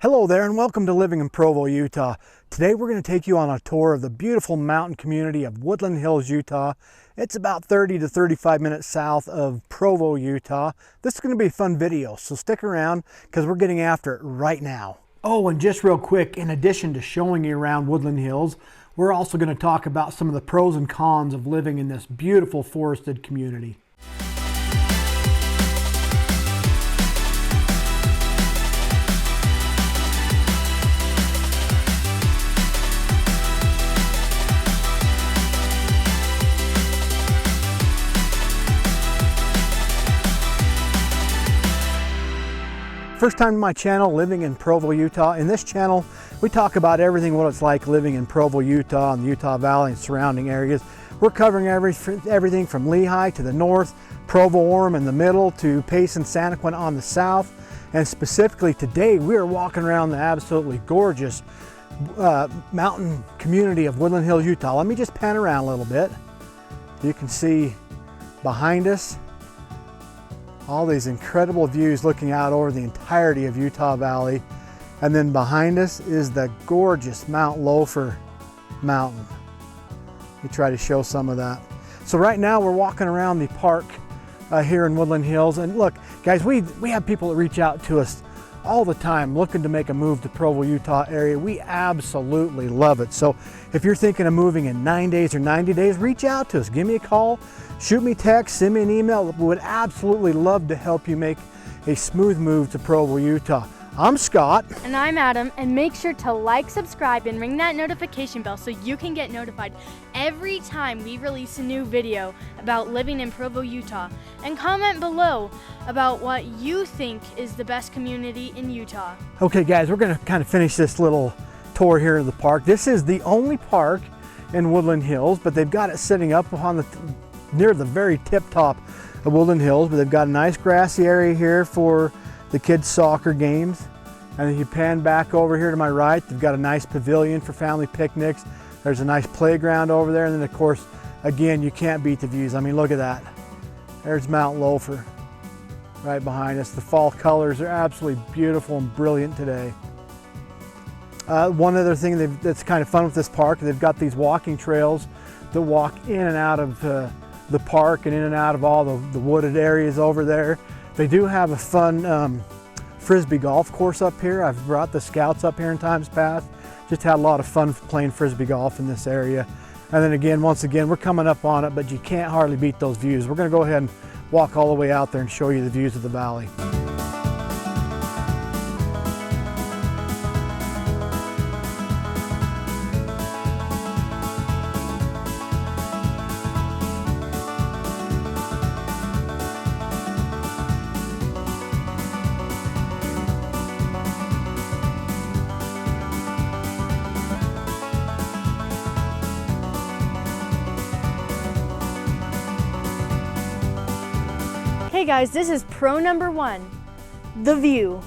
Hello there and welcome to Living in Provo, Utah. Today we're going to take you on a tour of the beautiful mountain community of Woodland Hills, Utah. It's about 30 to 35 minutes south of Provo, Utah. This is going to be a fun video, so stick around because we're getting after it right now. Oh, and just real quick, in addition to showing you around Woodland Hills, we're also going to talk about some of the pros and cons of living in this beautiful forested community. First time to my channel, Living in Provo, Utah. In this channel, we talk about everything what it's like living in Provo, Utah and the Utah Valley and surrounding areas. We're covering everything from Lehi to the north, Provo-Orem in the middle, to Pace and Santaquin on the south. And specifically today, we are walking around the absolutely gorgeous mountain community of Woodland Hills, Utah. Let me just pan around a little bit. You can see behind us all these incredible views looking out over the entirety of Utah Valley. And then behind us is the gorgeous Mount Loafer Mountain. Let me try to show some of that. So right now we're walking around the park here in Woodland Hills. And look, guys, we have people that reach out to us all the time looking to make a move to Provo, Utah area. We absolutely love it. So if you're thinking of moving in 9 days or 90 days, reach out to us. Give me a call, shoot me a text, send me an email. We would absolutely love to help you make a smooth move to Provo, Utah. I'm Scott. And I'm Adam, and make sure to like, subscribe, and ring that notification bell so you can get notified every time we release a new video about living in Provo, Utah. And comment below about what you think is the best community in Utah. Okay guys, we're gonna kind of finish this little tour here of the park. This is the only park in Woodland Hills, but they've got it sitting up on near the very tip top of Woodland Hills, but they've got a nice grassy area here for the kids' soccer games. And then you pan back over here to my right, they've got a nice pavilion for family picnics. There's a nice playground over there. And then of course, again, you can't beat the views. I mean, look at that. There's Mount Loafer right behind us. The fall colors are absolutely beautiful and brilliant today. One other thing that's kind of fun with this park, they've got these walking trails that walk in and out of the park and in and out of all the wooded areas over there. They do have a fun Frisbee golf course up here. I've brought the scouts up here in times past. Just had a lot of fun playing Frisbee golf in this area. And then again, once again, we're coming up on it, but you can't hardly beat those views. We're gonna go ahead and walk all the way out there and show you the views of the valley. Hey guys, this is pro number one, the view.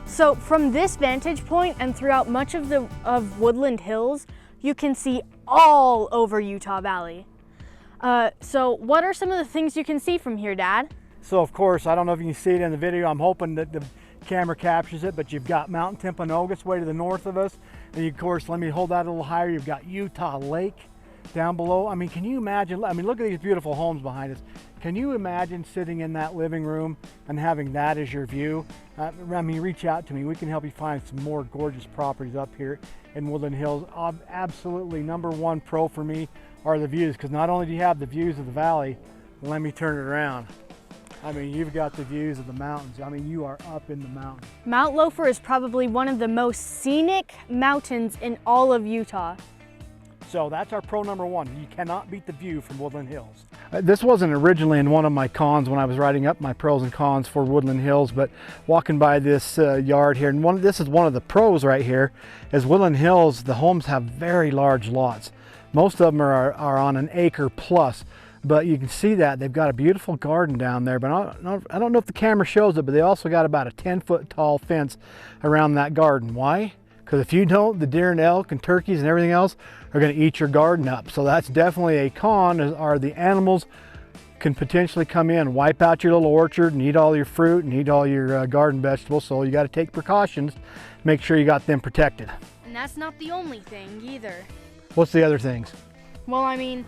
So from this vantage point and throughout much of Woodland Hills, you can see all over Utah Valley. So what are some of the things you can see from here, Dad? So of course, I don't know if you can see it in the video. I'm hoping that the camera captures it, but you've got Mount Timpanogos way to the north of us. And of course, let me hold that a little higher. You've got Utah Lake down below. I mean, can you imagine? I mean, look at these beautiful homes behind us. Can you imagine sitting in that living room and having that as your view? I mean, reach out to me. We can help you find some more gorgeous properties up here in Woodland Hills. Absolutely number one pro for me are the views, because not only do you have the views of the valley, let me turn it around. I mean, you've got the views of the mountains. I mean, you are up in the mountains. Mount Loafer is probably one of the most scenic mountains in all of Utah. So that's our pro number one. You cannot beat the view from Woodland Hills. This wasn't originally in one of my cons when I was writing up my pros and cons for Woodland Hills, but walking by this yard here, and this is one of the pros right here, is Woodland Hills, the homes have very large lots. Most of them are on an acre plus, but you can see that they've got a beautiful garden down there, but I don't know if the camera shows it, but they also got about a 10-foot tall fence around that garden. Why? Because if you don't, the deer and elk and turkeys and everything else are going to eat your garden up. So that's definitely a con, are the animals can potentially come in, wipe out your little orchard, and eat all your fruit and eat all your garden vegetables. So you got to take precautions, make sure you got them protected. And that's not the only thing either. What's the other things? Well, I mean,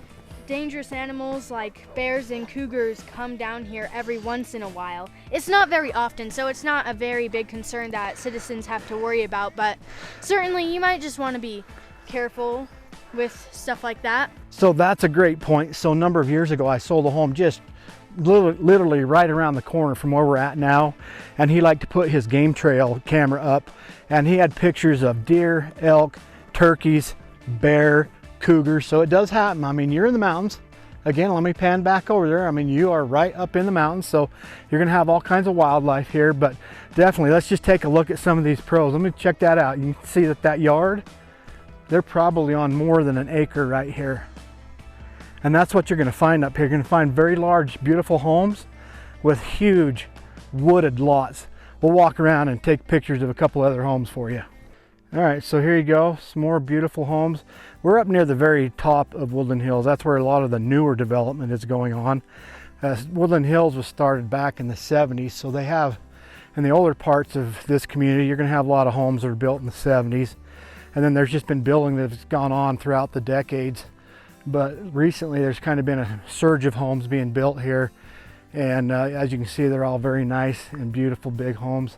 dangerous animals like bears and cougars come down here every once in a while. It's not very often, so it's not a very big concern that citizens have to worry about, but certainly you might just want to be careful with stuff like that. So that's a great point. So a number of years ago, I sold a home just literally right around the corner from where we're at now, and he liked to put his game trail camera up, and he had pictures of deer, elk, turkeys, bear, cougars. So it does happen. I mean, you're in the mountains. Again, let me pan back over there. I mean, you are right up in the mountains, so you're gonna have all kinds of wildlife here, but definitely let's just take a look at some of these pros. Let me check that out. You can see that yard, they're probably on more than an acre right here. And that's what you're gonna find up here. You're gonna find very large, beautiful homes with huge wooded lots. We'll walk around and take pictures of a couple other homes for you. All right, so here you go, some more beautiful homes. We're up near the very top of Woodland Hills. That's where a lot of the newer development is going on. Woodland Hills was started back in the 70s, so they have, in the older parts of this community, you're gonna have a lot of homes that are built in the 70s. And then there's just been building that's gone on throughout the decades. But recently there's kind of been a surge of homes being built here. And as you can see, they're all very nice and beautiful big homes.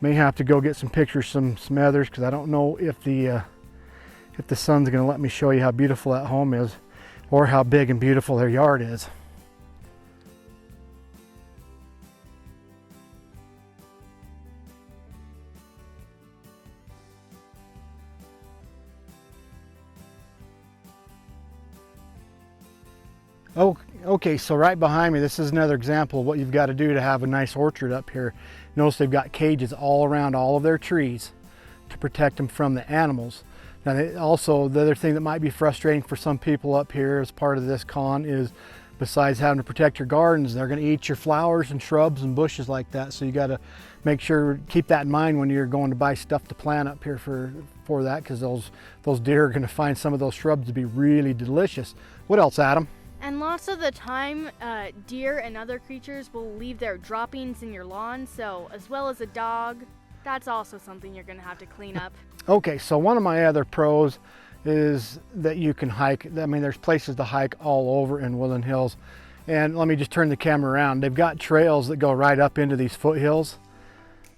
May have to go get some pictures, some others, because I don't know if the sun's gonna let me show you how beautiful that home is or how big and beautiful their yard is. Oh, okay, so right behind me, this is another example of what you've got to do to have a nice orchard up here. Notice they've got cages all around all of their trees to protect them from the animals. Now, also, the other thing that might be frustrating for some people up here as part of this con is, besides having to protect your gardens, they're going to eat your flowers and shrubs and bushes like that. So you got to make sure, keep that in mind when you're going to buy stuff to plant up here for that, because those deer are going to find some of those shrubs to be really delicious. What else, Adam? And lots of the time, deer and other creatures will leave their droppings in your lawn, so as well as a dog, that's also something you're gonna have to clean up. Okay, so one of my other pros is that you can hike. I mean, there's places to hike all over in Woodland Hills. And let me just turn the camera around. They've got trails that go right up into these foothills,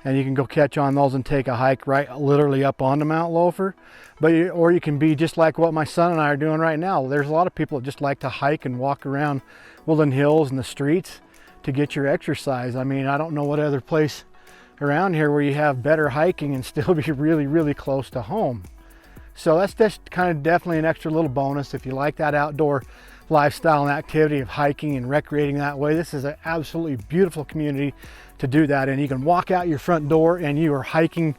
and you can go catch on those and take a hike right literally up onto Mount Loafer. Or you can be just like what my son and I are doing right now. There's a lot of people that just like to hike and walk around Woodland Hills and the streets to get your exercise. I mean, I don't know what other place around here where you have better hiking and still be really, really close to home. So that's just kind of definitely an extra little bonus if you like that outdoor lifestyle and activity of hiking and recreating that way. This is an absolutely beautiful community to do that in. You can walk out your front door and you are hiking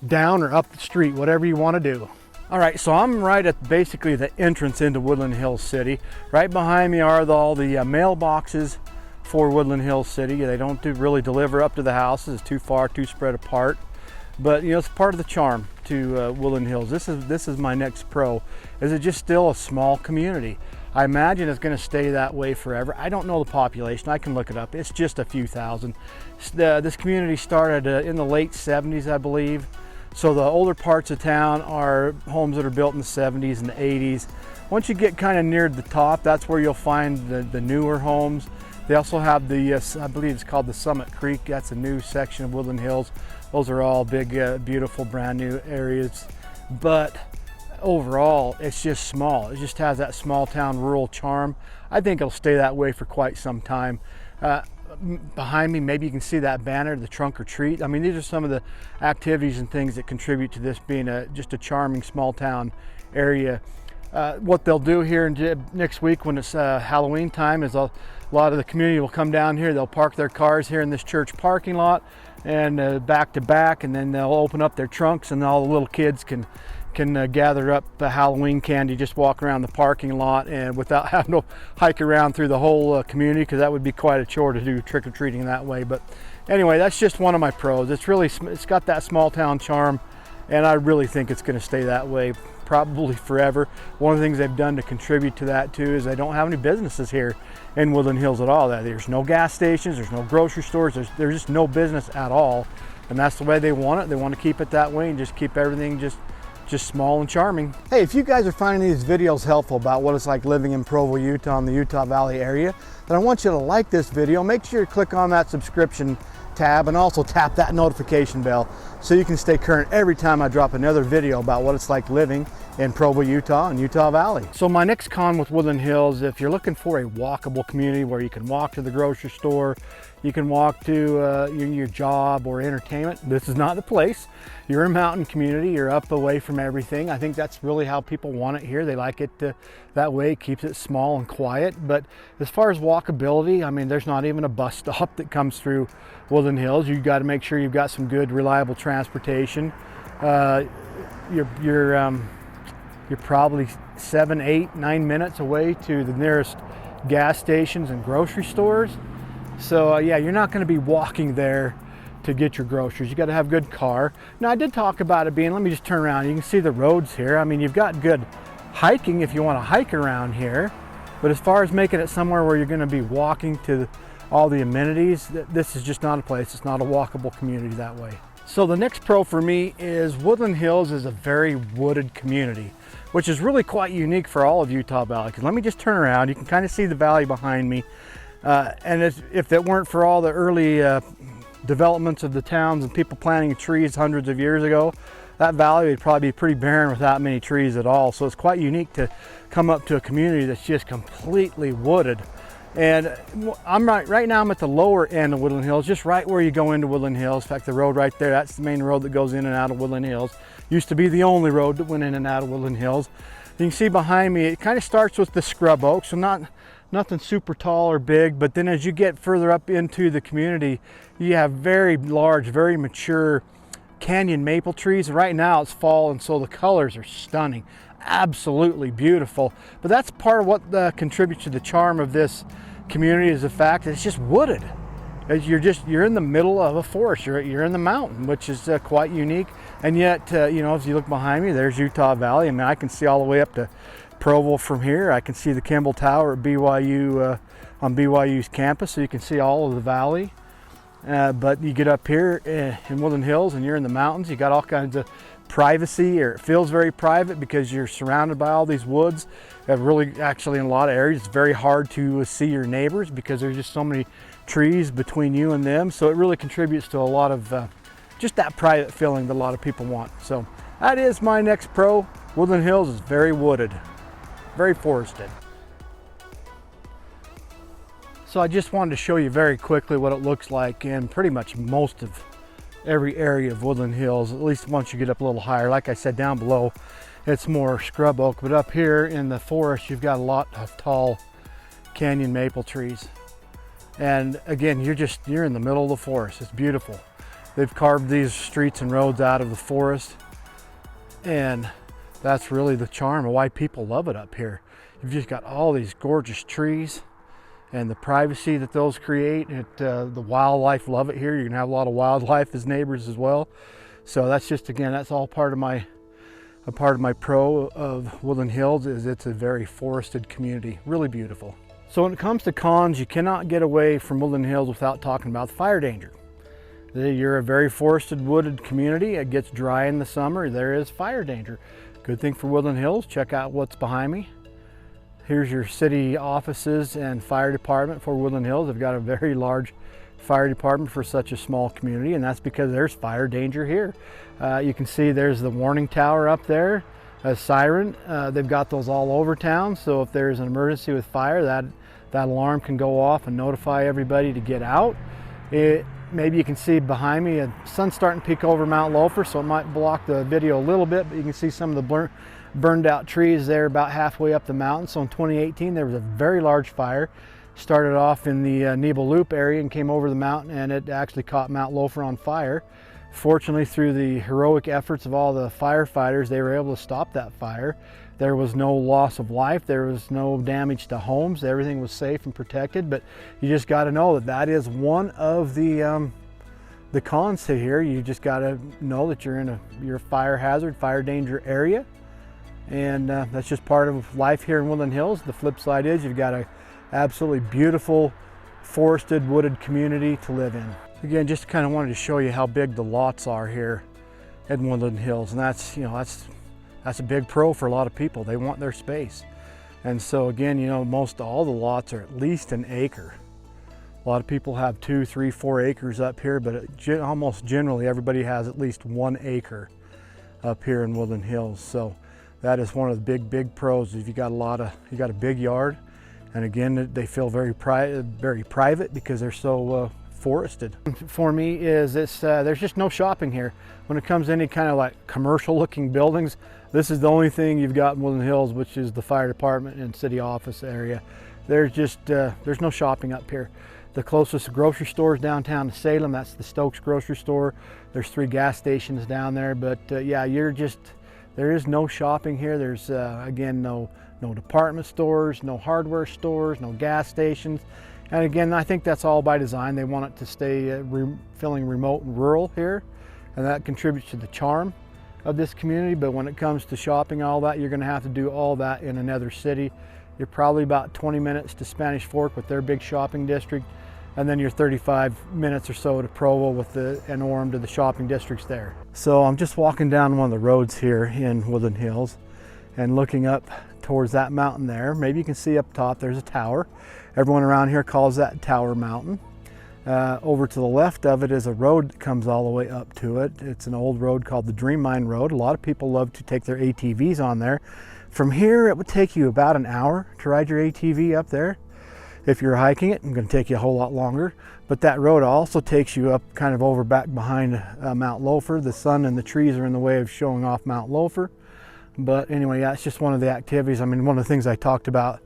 down or up the street, whatever you want to do. All right, so I'm right at basically the entrance into Woodland Hills City. Right behind me are all the mailboxes for Woodland Hills City. They don't really deliver up to the houses. It's too far, too spread apart. But you know, it's part of the charm to Woodland Hills. This is my next pro. Is it just still a small community? I imagine it's going to stay that way forever. I don't know the population. I can look it up. It's just a few thousand. This community started in the late 70s, I believe. So the older parts of town are homes that are built in the 70s and the 80s. Once you get kind of near the top, that's where you'll find the newer homes. They also have the, I believe it's called the Summit Creek. That's a new section of Woodland Hills. Those are all big, beautiful, brand new areas. But overall, it's just small. It just has that small town rural charm. I think it'll stay that way for quite some time. Behind me, maybe you can see that banner, the trunk or treat. I mean, these are some of the activities and things that contribute to this being just a charming small town area. What they'll do here next week when it's Halloween time is a lot of the community will come down here. They'll park their cars here in this church parking lot and back to back, and then they'll open up their trunks and all the little kids can gather up Halloween candy, just walk around the parking lot and without having to hike around through the whole community, because that would be quite a chore to do trick-or-treating that way. But anyway, that's just one of my pros. It's got that small town charm, and I really think it's going to stay that way probably forever. One of the things they've done to contribute to that too is they don't have any businesses here in Woodland Hills at all. There's no gas stations, there's no grocery stores, there's just no business at all. And that's the way they want it. They want to keep it that way and just keep everything just small and charming. Hey, if you guys are finding these videos helpful about what it's like living in Provo, Utah, in the Utah Valley area, then I want you to like this video. Make sure you click on that subscription tab and also tap that notification bell so you can stay current every time I drop another video about what it's like living in Provo, Utah and Utah Valley. So my next con with Woodland Hills, if you're looking for a walkable community where you can walk to the grocery store, you can walk to your job or entertainment, this is not the place. You're a mountain community, you're up away from everything. I think that's really how people want it here. They like it that way, it keeps it small and quiet. But as far as walkability, I mean, there's not even a bus stop that comes through Woodland Hills. You've got to make sure you've got some good, reliable transportation. You're probably 7, 8, 9 minutes away to the nearest gas stations and grocery stores. So yeah, you're not going to be walking there to get your groceries. You got to have a good car. Now I did talk about it being, let me just turn around. You can see the roads here. I mean, you've got good hiking if you want to hike around here. But as far as making it somewhere where you're going to be walking to all the amenities, this is just not a place. It's not a walkable community that way. So the next pro for me is Woodland Hills is a very wooded community, which is really quite unique for all of Utah Valley. Because let me just turn around. You can kind of see the valley behind me. And if it weren't for all the early developments of the towns and people planting trees hundreds of years ago, that valley would probably be pretty barren without many trees at all. So it's quite unique to come up to a community that's just completely wooded. And right now I'm at the lower end of Woodland Hills, just right where you go into Woodland Hills. In fact, the road right there, that's the main road that goes in and out of Woodland Hills. Used to be the only road that went in and out of Woodland Hills. You can see behind me, it kind of starts with the scrub oak, so nothing super tall or big, but then as you get further up into the community, you have very large, very mature canyon maple trees. Right now it's fall, and so the colors are stunning, absolutely beautiful. But that's part of what contributes to the charm of this community, is the fact that it's just wooded. You're in the middle of a forest. You're in the mountain, which is quite unique. And yet, you know, as you look behind me, there's Utah Valley. I mean, I can see all the way up to Provo from here. I can see the Kimball Tower at BYU on BYU's campus, so you can see all of the valley. But you get up here in Woodland Hills and you're in the mountains. You got all kinds of privacy, or it feels very private because you're surrounded by all these woods. Really, actually, in a lot of areas, it's very hard to see your neighbors because there's just so many trees between you and them. So it really contributes to a lot of just that private feeling that a lot of people want. So that is my next pro. Woodland Hills is very wooded, very forested. So I just wanted to show you very quickly what it looks like in pretty much most of every area of Woodland Hills, at least once you get up a little higher. Like I said, down below it's more scrub oak, but up here in the forest you've got a lot of tall canyon maple trees. And again, you're in the middle of the forest. It's beautiful. They've carved these streets and roads out of the forest, and that's really the charm of why people love it up here. You've just got all these gorgeous trees and the privacy that those create. The wildlife love it here. You're gonna have a lot of wildlife as neighbors as well. So that's just, again, that's all part of my pro of Woodland Hills, is it's a very forested community, really beautiful. So when it comes to cons, you cannot get away from Woodland Hills without talking about the fire danger. You're a very forested, wooded community. It gets dry in the summer. There is fire danger. Good thing for Woodland Hills, check out what's behind me. Here's your city offices and fire department for Woodland Hills. They've got a very large fire department for such a small community, and that's because there's fire danger here. You can see there's the warning tower up there, a siren. They've got those all over town, so if there's an emergency with fire, that alarm can go off and notify everybody to get out. Maybe you can see behind me, the sun's starting to peek over Mount Loafer, so it might block the video a little bit, but you can see some of the burned out trees there about halfway up the mountain. So in 2018, there was a very large fire. Started off in the Nebo Loop area and came over the mountain, and it actually caught Mount Loafer on fire. Fortunately, through the heroic efforts of all the firefighters, they were able to stop that fire. There was no loss of life. There was no damage to homes. Everything was safe and protected. But you just got to know that is one of the cons to here. You just got to know that you're in a fire hazard, fire danger area. And that's just part of life here in Woodland Hills. The flip side is you've got a absolutely beautiful forested, wooded community to live in. Again, just kind of wanted to show you how big the lots are here in Woodland Hills, and that's a big pro for a lot of people. They want their space, and so again, most all the lots are at least an acre. A lot of people have 2, 3, 4 acres up here, but almost generally everybody has at least 1 acre up here in Woodland Hills. So that is one of the big pros. If you got a big yard, and again, they feel very private because they're so forested. For me, is there's just no shopping here. When it comes to any kind of like commercial looking buildings, this is the only thing you've got in Woodland Hills, which is the fire department and city office area. There's no shopping up here. The closest grocery store is downtown to Salem. That's the Stokes grocery store. There's 3 gas stations down there, but yeah, there is no shopping here. There's again, no department stores, no hardware stores, no gas stations. And again, I think that's all by design. They want it to stay feeling remote and rural here, and that contributes to the charm of this community. But when it comes to shopping and all that, you're gonna have to do all that in another city. You're probably about 20 minutes to Spanish Fork with their big shopping district, and then you're 35 minutes or so to Provo and Orem to the shopping districts there. So I'm just walking down one of the roads here in Woodland Hills and looking up towards that mountain there. Maybe you can see up top there's a tower. Everyone around here calls that Tower Mountain. Over to the left of it is a road that comes all the way up to it. It's an old road called the Dream Mine Road. A lot of people love to take their ATVs on there. From here, it would take you about an hour to ride your ATV up there. If you're hiking it, it's going to take you a whole lot longer. But that road also takes you up kind of over back behind Mount Loafer. The sun and the trees are in the way of showing off Mount Loafer. But anyway, yeah, it's just one of the activities. I mean, one of the things I talked about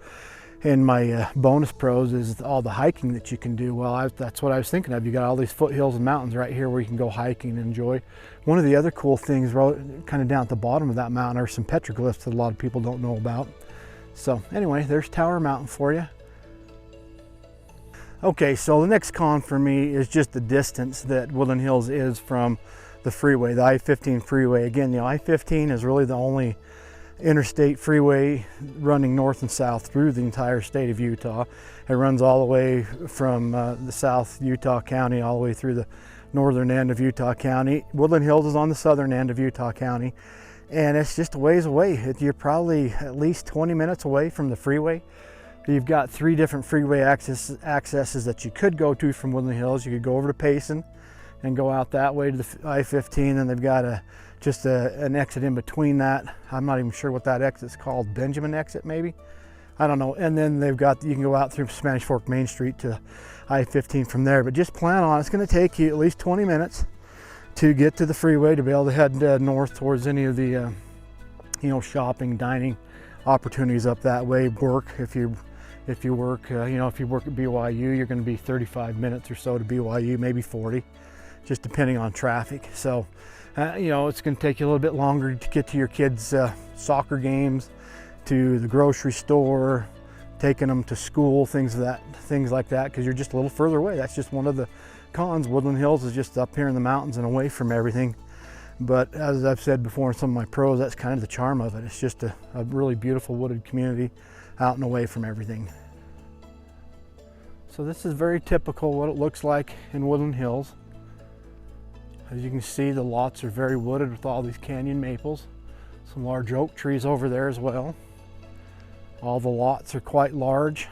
in my bonus pros is all the hiking that you can do. Well, that's what I was thinking of. You got all these foothills and mountains right here where you can go hiking and enjoy. One of the other cool things kind of down at the bottom of that mountain are some petroglyphs that a lot of people don't know about. So anyway, there's Tower Mountain for you. Okay, so the next con for me is just the distance that Woodland Hills is from the freeway, the I-15 freeway. Again, the I-15 is really the only interstate freeway running north and south through the entire state of Utah. It runs all the way from the South Utah County all the way through the northern end of Utah County. Woodland Hills is on the southern end of Utah County, and it's just a ways away. You're probably at least 20 minutes away from the freeway. You've got 3 different freeway accesses that you could go to from Woodland Hills. You could go over to Payson and go out that way to the I-15, and they've got just an exit in between that. I'm not even sure what that exit's called. Benjamin exit, maybe? I don't know. And then you can go out through Spanish Fork Main Street to I-15 from there. But just plan on, it's going to take you at least 20 minutes to get to the freeway to be able to head north towards any of the shopping, dining opportunities up that way. Work, if you work at BYU, you're going to be 35 minutes or so to BYU, maybe 40, just depending on traffic. So it's going to take you a little bit longer to get to your kids' soccer games, to the grocery store, taking them to school, things like that, because you're just a little further away. That's just one of the cons. Woodland Hills is just up here in the mountains and away from everything. But as I've said before in some of my pros, that's kind of the charm of it. It's just a really beautiful wooded community out and away from everything. So this is very typical what it looks like in Woodland Hills. As you can see, the lots are very wooded with all these canyon maples. Some large oak trees over there as well. All the lots are quite large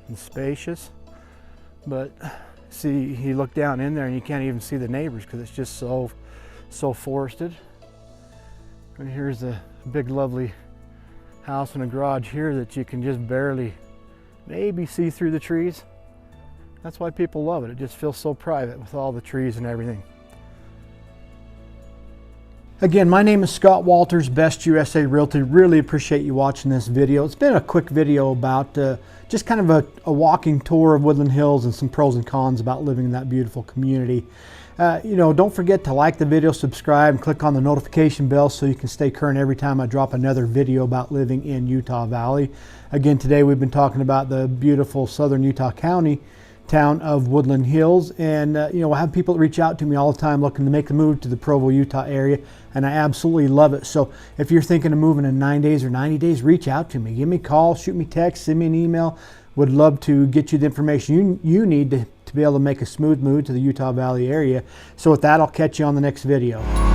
and spacious. But see, you look down in there and you can't even see the neighbors because it's just so forested. And here's a big lovely house and a garage here that you can just barely maybe see through the trees. That's why people love it. It just feels so private with all the trees and everything. Again, my name is Scott Walters, Best USA Realty. Really appreciate you watching this video. It's been a quick video about just kind of a walking tour of Woodland Hills and some pros and cons about living in that beautiful community. Don't forget to like the video, subscribe, and click on the notification bell so you can stay current every time I drop another video about living in Utah Valley. Again, today we've been talking about the beautiful southern Utah County town of Woodland Hills, and you know, I have people reach out to me all the time looking to make the move to the Provo, Utah area, and I absolutely love it. So if you're thinking of moving in 9 days or 90 days, reach out to me. Give me a call, shoot me a text, send me an email. Would love to get you the information you need to be able to make a smooth move to the Utah Valley area. So with that, I'll catch you on the next video.